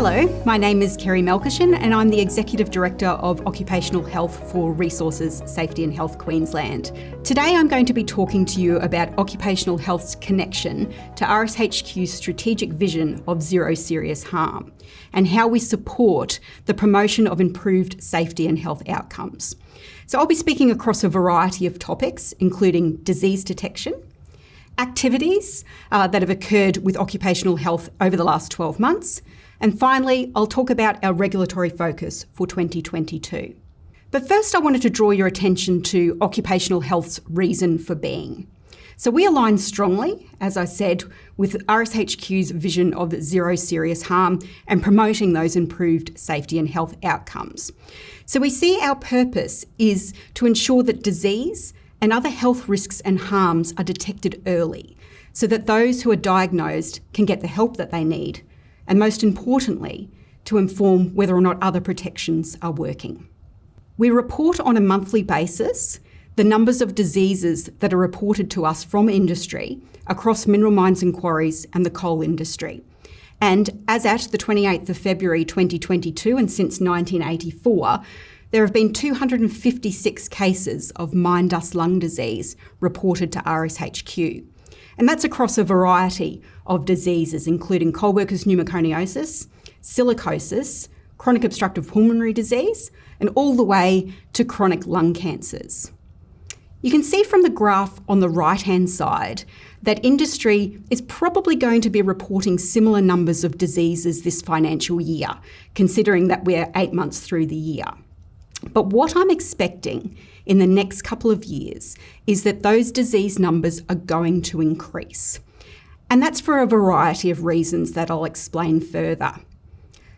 Hello, my name is Kerri Melkersson and I'm the Executive Director of Occupational Health for Resources, Safety and Health Queensland. Today I'm going to be talking to you about occupational health's connection to RSHQ's strategic vision of zero serious harm and how we support the promotion of improved safety and health outcomes. So I'll be speaking across a variety of topics, including disease detection, activities that have occurred with occupational health over the last 12 months, and finally, I'll talk about our regulatory focus for 2022. But first, I wanted to draw your attention to occupational health's reason for being. So we align strongly, as I said, with RSHQ's vision of zero serious harm and promoting those improved safety and health outcomes. So we see our purpose is to ensure that disease and other health risks and harms are detected early so that those who are diagnosed can get the help that they need, and most importantly, to inform whether or not other protections are working. We report on a monthly basis the numbers of diseases that are reported to us from industry across mineral mines and quarries and the coal industry. And as at the 28th of February 2022 and since 1984, there have been 256 cases of mine dust lung disease reported to RSHQ. And that's across a variety of diseases, including coal workers' pneumoconiosis, silicosis, chronic obstructive pulmonary disease, and all the way to chronic lung cancers. You can see from the graph on the right-hand side that industry is probably going to be reporting similar numbers of diseases this financial year, considering that we're 8 months through the year. But what I'm expecting in the next couple of years is that those disease numbers are going to increase. And that's for a variety of reasons that I'll explain further.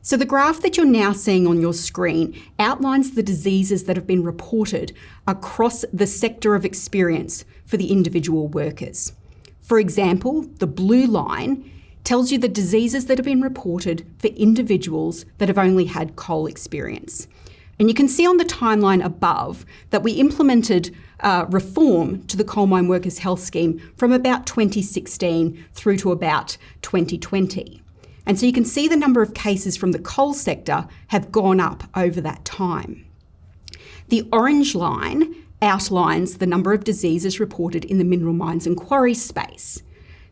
So the graph that you're now seeing on your screen outlines the diseases that have been reported across the sector of experience for the individual workers. For example, the blue line tells you the diseases that have been reported for individuals that have only had coal experience. And you can see on the timeline above that we implemented reform to the Coal Mine Workers Health Scheme from about 2016 through to about 2020. And so you can see the number of cases from the coal sector have gone up over that time. The orange line outlines the number of diseases reported in the mineral mines and quarries space.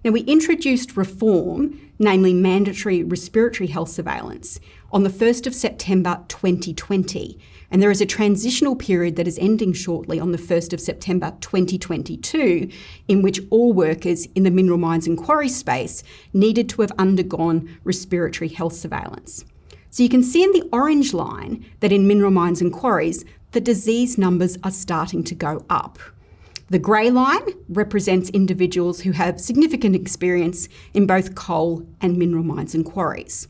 Now, we introduced reform, namely mandatory respiratory health surveillance, on the 1st of September 2020, and there is a transitional period that is ending shortly on the 1st of September 2022, in which all workers in the mineral mines and quarry space needed to have undergone respiratory health surveillance. So you can see in the orange line that in mineral mines and quarries, the disease numbers are starting to go up. The grey line represents individuals who have significant experience in both coal and mineral mines and quarries.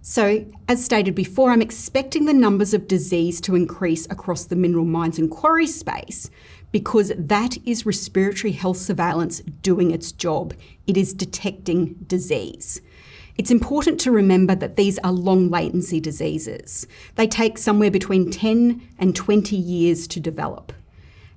So, as stated before, I'm expecting the numbers of disease to increase across the mineral mines and quarries space because that is respiratory health surveillance doing its job. It is detecting disease. It's important to remember that these are long latency diseases. They take somewhere between 10 and 20 years to develop.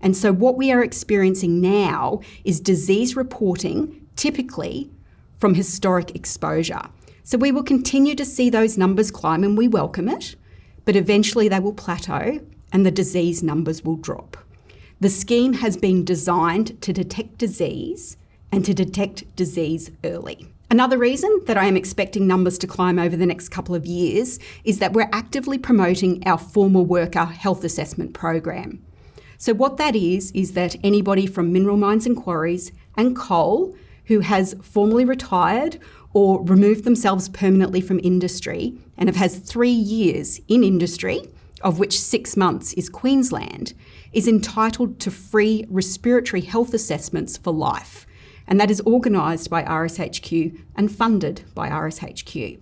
And so what we are experiencing now is disease reporting, typically from historic exposure. So we will continue to see those numbers climb and we welcome it, but eventually they will plateau and the disease numbers will drop. The scheme has been designed to detect disease and to detect disease early. Another reason that I am expecting numbers to climb over the next couple of years is that we're actively promoting our former worker health assessment program. So what that is that anybody from mineral mines and quarries and coal who has formally retired or removed themselves permanently from industry and have had 3 years in industry, of which 6 months is Queensland, is entitled to free respiratory health assessments for life. And that is organised by RSHQ and funded by RSHQ.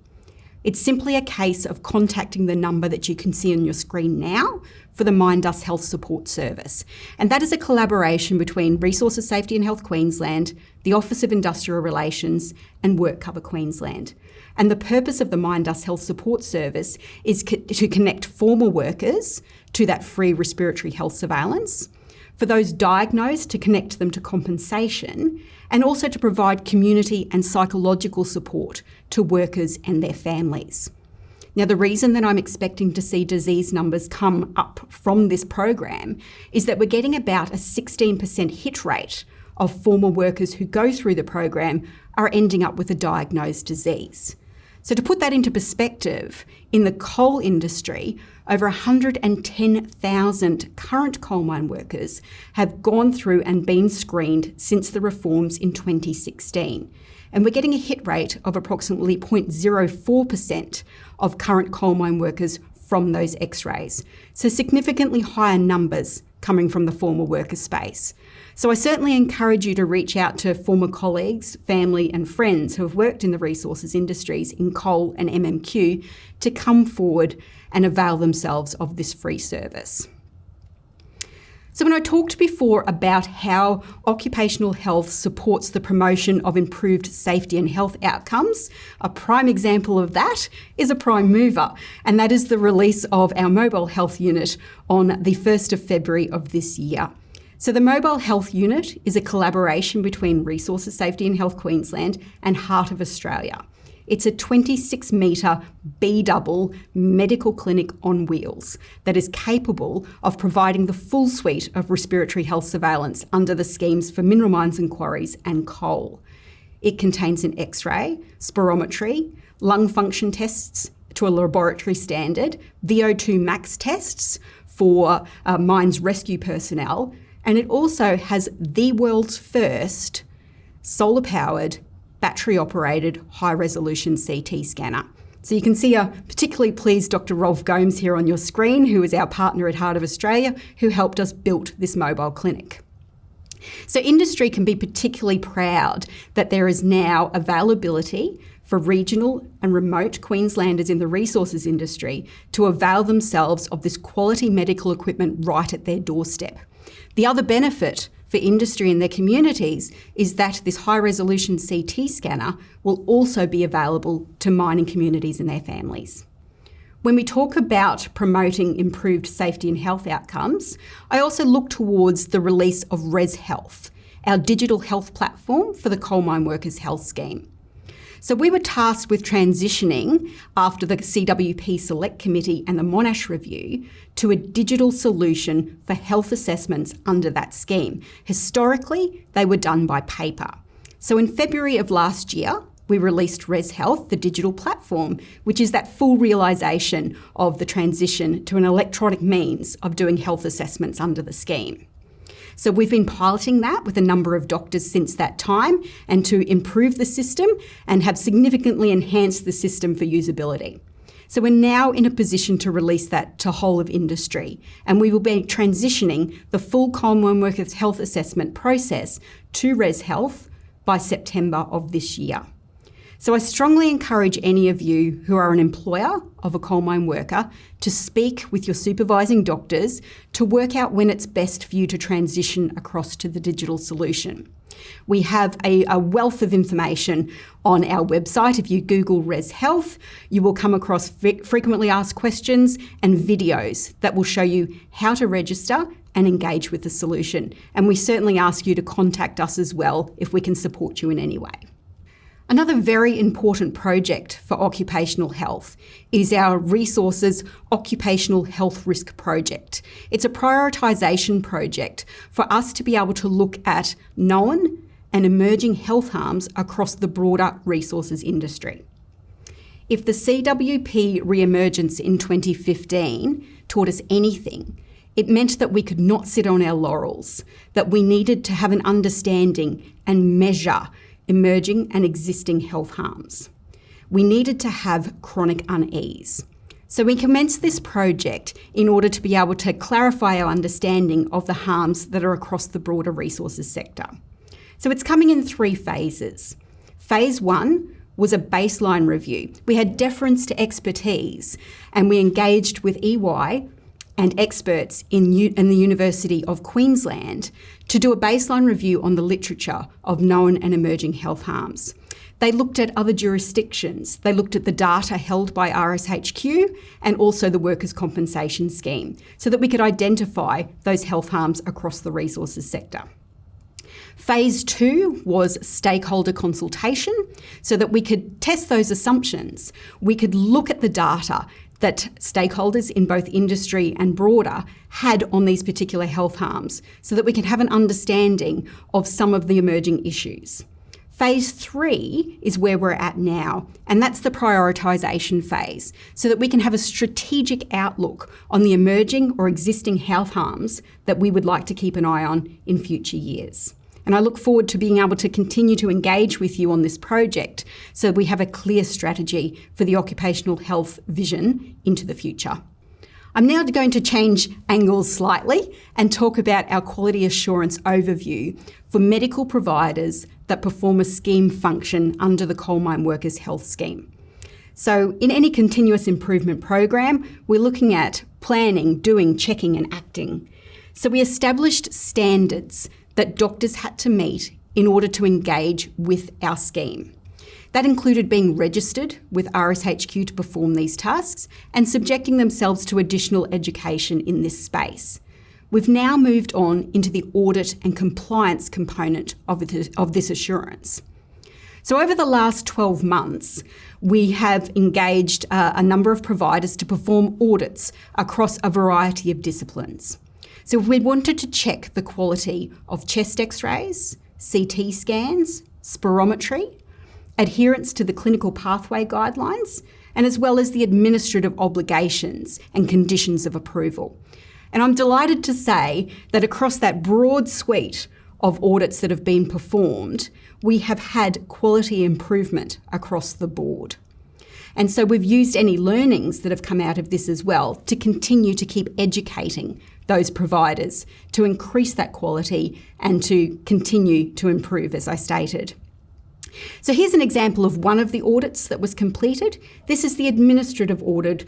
It's simply a case of contacting the number that you can see on your screen now for the Mine Dust Health Support Service. And that is a collaboration between Resources, Safety and Health Queensland, the Office of Industrial Relations and WorkCover Queensland. And the purpose of the Mine Dust Health Support Service is to connect former workers to that free respiratory health surveillance, for those diagnosed to connect them to compensation, and also to provide community and psychological support to workers and their families. Now, the reason that I'm expecting to see disease numbers come up from this program is that we're getting about a 16% hit rate of former workers who go through the program are ending up with a diagnosed disease. So to put that into perspective, in the coal industry, over 110,000 current coal mine workers have gone through and been screened since the reforms in 2016. And we're getting a hit rate of approximately 0.04% of current coal mine workers from those x-rays. So significantly higher numbers coming from the former worker space. So I certainly encourage you to reach out to former colleagues, family and friends who have worked in the resources industries in coal and MMQ to come forward and avail themselves of this free service. So when I talked before about how occupational health supports the promotion of improved safety and health outcomes, a prime example of that is a prime mover, and that is the release of our mobile health unit on the 1st of February of this year. So the Mobile Health Unit is a collaboration between Resources Safety and Health Queensland and Heart of Australia. It's a 26-metre B-double medical clinic on wheels that is capable of providing the full suite of respiratory health surveillance under the schemes for mineral mines and quarries and coal. It contains an X-ray, spirometry, lung function tests to a laboratory standard, VO2 max tests for mines rescue personnel, and it also has the world's first solar-powered, battery-operated, high-resolution CT scanner. So you can see a particularly pleased Dr. Rolf Gomes here on your screen, who is our partner at Heart of Australia, who helped us build this mobile clinic. So industry can be particularly proud that there is now availability for regional and remote Queenslanders in the resources industry to avail themselves of this quality medical equipment right at their doorstep. The other benefit for industry and their communities is that this high-resolution CT scanner will also be available to mining communities and their families. When we talk about promoting improved safety and health outcomes, I also look towards the release of ResHealth, our digital health platform for the Coal Mine Workers Health Scheme. So we were tasked with transitioning after the CWP Select Committee and the Monash Review to a digital solution for health assessments under that scheme. Historically, they were done by paper. So in February of last year, we released ResHealth, the digital platform, which is that full realisation of the transition to an electronic means of doing health assessments under the scheme. So we've been piloting that with a number of doctors since that time and to improve the system and have significantly enhanced the system for usability. So we're now in a position to release that to whole of industry, and we will be transitioning the full Coal Mine Workers Health Assessment process to ResHealth by September of this year. So I strongly encourage any of you who are an employer of a coal mine worker to speak with your supervising doctors to work out when it's best for you to transition across to the digital solution. We have a wealth of information on our website. If you Google ResHealth, you will come across frequently asked questions and videos that will show you how to register and engage with the solution. And we certainly ask you to contact us as well if we can support you in any way. Another very important project for occupational health is our Resources Occupational Health Risk Project. It's a prioritisation project for us to be able to look at known and emerging health harms across the broader resources industry. If the CWP re-emergence in 2015 taught us anything, it meant that we could not sit on our laurels, that we needed to have an understanding and measure emerging and existing health harms. We needed to have chronic unease. So we commenced this project in order to be able to clarify our understanding of the harms that are across the broader resources sector. So it's coming in 3 phases. Phase 1 was a baseline review. We had deference to expertise and we engaged with EY and experts in the University of Queensland to do a baseline review on the literature of known and emerging health harms. They looked at other jurisdictions. They looked at the data held by RSHQ and also the Workers' Compensation Scheme so that we could identify those health harms across the resources sector. Phase 2 was stakeholder consultation so that we could test those assumptions. We could look at the data that stakeholders in both industry and broader had on these particular health harms so that we can have an understanding of some of the emerging issues. Phase 3 is where we're at now, and that's the prioritisation phase, so that we can have a strategic outlook on the emerging or existing health harms that we would like to keep an eye on in future years. And I look forward to being able to continue to engage with you on this project so we have a clear strategy for the occupational health vision into the future. I'm now going to change angles slightly and talk about our quality assurance overview for medical providers that perform a scheme function under the Coal Mine Workers Health Scheme. So in any continuous improvement program, we're looking at planning, doing, checking and acting. So we established standards that doctors had to meet in order to engage with our scheme. That included being registered with RSHQ to perform these tasks and subjecting themselves to additional education in this space. We've now moved on into the audit and compliance component of this assurance. So over the last 12 months, we have engaged a number of providers to perform audits across a variety of disciplines. So if we wanted to check the quality of chest x-rays, CT scans, spirometry, adherence to the clinical pathway guidelines, and as well as the administrative obligations and conditions of approval. And I'm delighted to say that across that broad suite of audits that have been performed, we have had quality improvement across the board. And so we've used any learnings that have come out of this as well to continue to keep educating those providers to increase that quality and to continue to improve, as I stated. So here's an example of one of the audits that was completed. This is the administrative audit,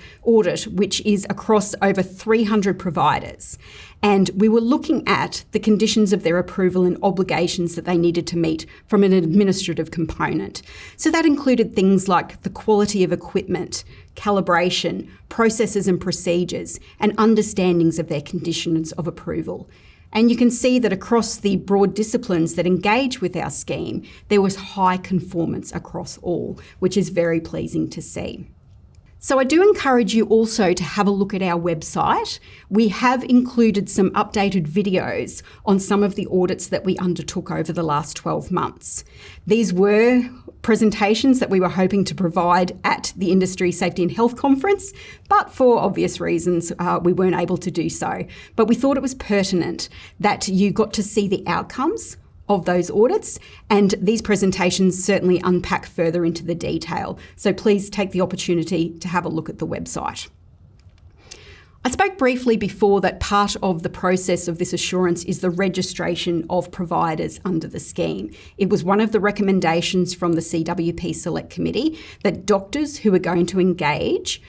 which is across over 300 providers. And we were looking at the conditions of their approval and obligations that they needed to meet from an administrative component. So that included things like the quality of equipment, calibration, processes and procedures, and understandings of their conditions of approval. And you can see that across the broad disciplines that engage with our scheme, there was high conformance across all, which is very pleasing to see. So I do encourage you also to have a look at our website. We have included some updated videos on some of the audits that we undertook over the last 12 months. These were presentations that we were hoping to provide at the Industry Safety and Health Conference, but for obvious reasons, we weren't able to do so. But we thought it was pertinent that you got to see the outcomes of those audits, and these presentations certainly unpack further into the detail. So please take the opportunity to have a look at the website. I spoke briefly before that part of the process of this assurance is the registration of providers under the scheme. It was one of the recommendations from the CWP Select Committee that doctors who are going to engage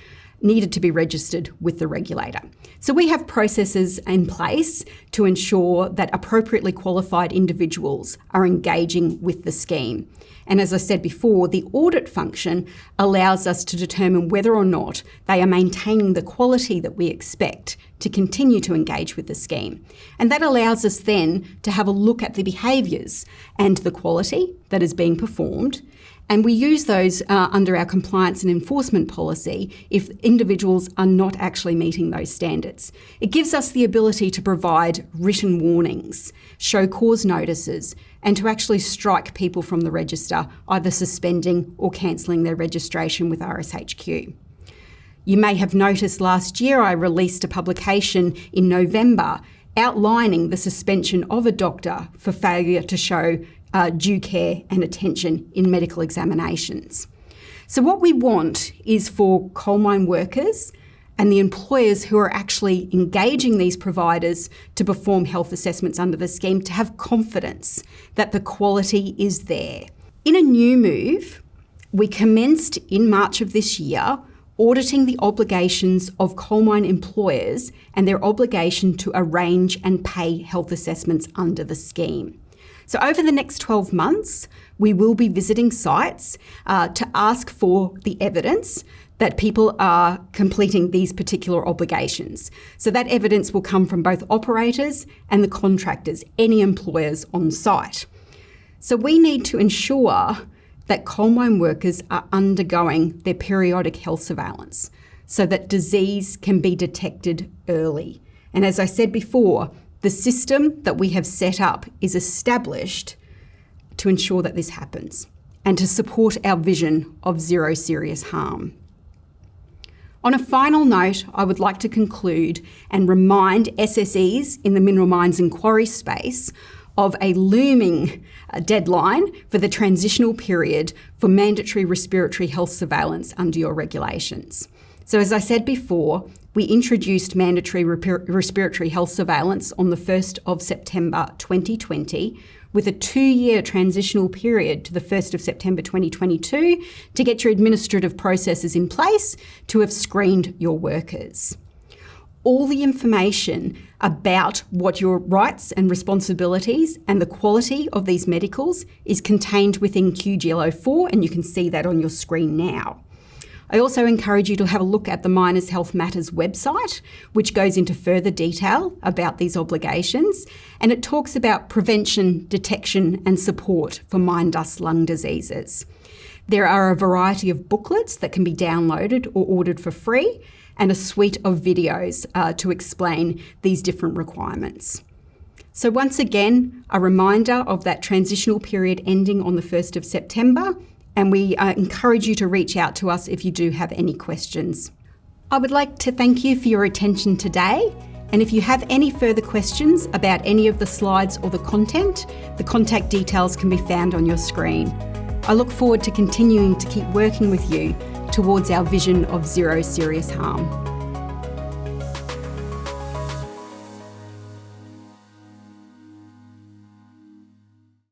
needed to be registered with the regulator. So we have processes in place to ensure that appropriately qualified individuals are engaging with the scheme. And as I said before, the audit function allows us to determine whether or not they are maintaining the quality that we expect to continue to engage with the scheme. And that allows us then to have a look at the behaviours and the quality that is being performed. And we use those under our compliance and enforcement policy if individuals are not actually meeting those standards. It gives us the ability to provide written warnings, show cause notices, and to actually strike people from the register, either suspending or cancelling their registration with RSHQ. You may have noticed last year I released a publication in November outlining the suspension of a doctor for failure to show due care and attention in medical examinations. So what we want is for coal mine workers and the employers who are actually engaging these providers to perform health assessments under the scheme to have confidence that the quality is there. In a new move, we commenced in March of this year auditing the obligations of coal mine employers and their obligation to arrange and pay health assessments under the scheme. So over the next 12 months, we will be visiting sites to ask for the evidence that people are completing these particular obligations. So that evidence will come from both operators and the contractors, any employers on site. So we need to ensure that coal mine workers are undergoing their periodic health surveillance so that disease can be detected early. And as I said before, the system that we have set up is established to ensure that this happens and to support our vision of zero serious harm. On a final note, I would like to conclude and remind SSEs in the mineral mines and quarry space of a looming deadline for the transitional period for mandatory respiratory health surveillance under your regulations. So as I said before, we introduced mandatory respiratory health surveillance on the 1st of September 2020 with a 2-year transitional period to the 1st of September 2022 to get your administrative processes in place to have screened your workers. All the information about what your rights and responsibilities and the quality of these medicals is contained within QGL04, and you can see that on your screen now. I also encourage you to have a look at the Miners Health Matters website, which goes into further detail about these obligations, and it talks about prevention, detection and support for mine dust lung diseases. There are a variety of booklets that can be downloaded or ordered for free, and a suite of videos to explain these different requirements. So once again, a reminder of that transitional period ending on the 1st of September, and we encourage you to reach out to us if you do have any questions. I would like to thank you for your attention today, and if you have any further questions about any of the slides or the content, the contact details can be found on your screen. I look forward to continuing to keep working with you towards our vision of zero serious harm.